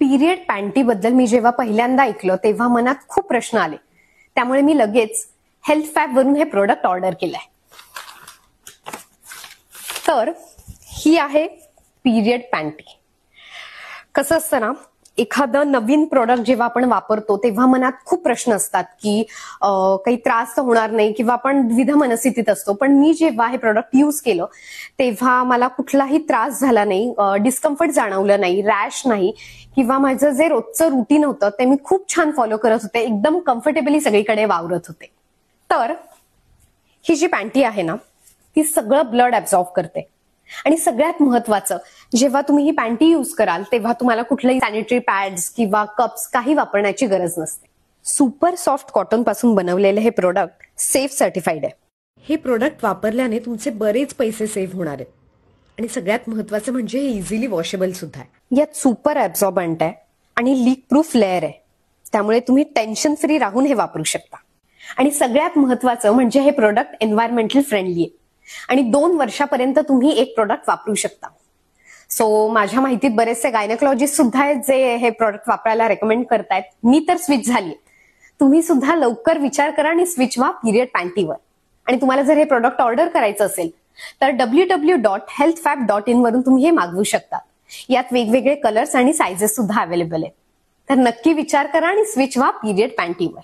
Period panty बद्दल मी जेव्हा पहिल्यांदा ऐकलं तेव्हा मनात खूप प्रश्न आले. त्यामुळे मी लगेच हेल्थ फॅब वरून हे प्रोडक्ट ऑर्डर केलंय. तर ही आहे पिरियड पॅन्टी. कसं असतं ना, एखादं नवीन प्रोडक्ट जेव्हा आपण वापरतो तेव्हा मनात खूप प्रश्न असतात की काही त्रास तर होणार नाही किंवा आपण द्विधा मनस्थितीत असतो. पण मी जेव्हा हे प्रोडक्ट यूज केलं तेव्हा मला कुठलाही त्रास झाला नाही, डिस्कम्फर्ट जाणवलं नाही, रॅश नाही किंवा माझं जे रोजचं रुटीन होतं ते मी खूप छान फॉलो करत होते. एकदम कम्फर्टेबली सगळीकडे वावरत होते. तर ही जी पॅन्टी आहे ना, ती सगळं ब्लड ऍब्झॉर्ब करते. आणि सगळ्यात महत्वाचं, जेव्हा तुम्ही ही पॅन्टी यूज कराल तेव्हा तुम्हाला कुठलेही सॅनिटरी पॅड्स किंवा कप्स काही वापरण्याची गरज नसते. सुपर सॉफ्ट कॉटन पासून बनवलेले हे प्रोडक्ट सेफ सर्टिफाईड आहे. हे प्रोडक्ट वापरल्याने तुमचे बरेच पैसे सेव्ह होणार आहेत. आणि सगळ्यात महत्वाचं म्हणजे हे इझिली वॉशेबल सुद्धा आहे. यात सुपर ऍब्झॉर्बंट आहे आणि लीक प्रूफ लेअर आहे. त्यामुळे तुम्ही टेन्शन फ्री राहून हे वापरू शकता. आणि सगळ्यात महत्वाचं म्हणजे हे प्रोडक्ट एन्व्हायरमेंटल फ्रेंडली आहे आणि 2 वर्षापर्यंत तुम्ही एक प्रोडक्ट वापरू शकता. सो माझ्या माहितीत बरेचसे गायनेकोलॉजिस्ट सुद्धा आहेत जे हे प्रोडक्ट वापरायला रेकमेंड करतायत. मी तर स्विच झाली. तुम्ही सुद्धा लवकर विचार करा आणि स्विच व्हा पिरियड पॅन्टीवर. आणि तुम्हाला जर हे प्रोडक्ट ऑर्डर करायचं असेल तर www.healthfab.in वरून तुम्ही हे मागवू शकता. यात वेगवेगळे कलर्स आणि सायझेस सुद्धा अवेलेबल आहेत. तर नक्की विचार करा आणि स्विच व्हा पिरियड पॅन्टीवर.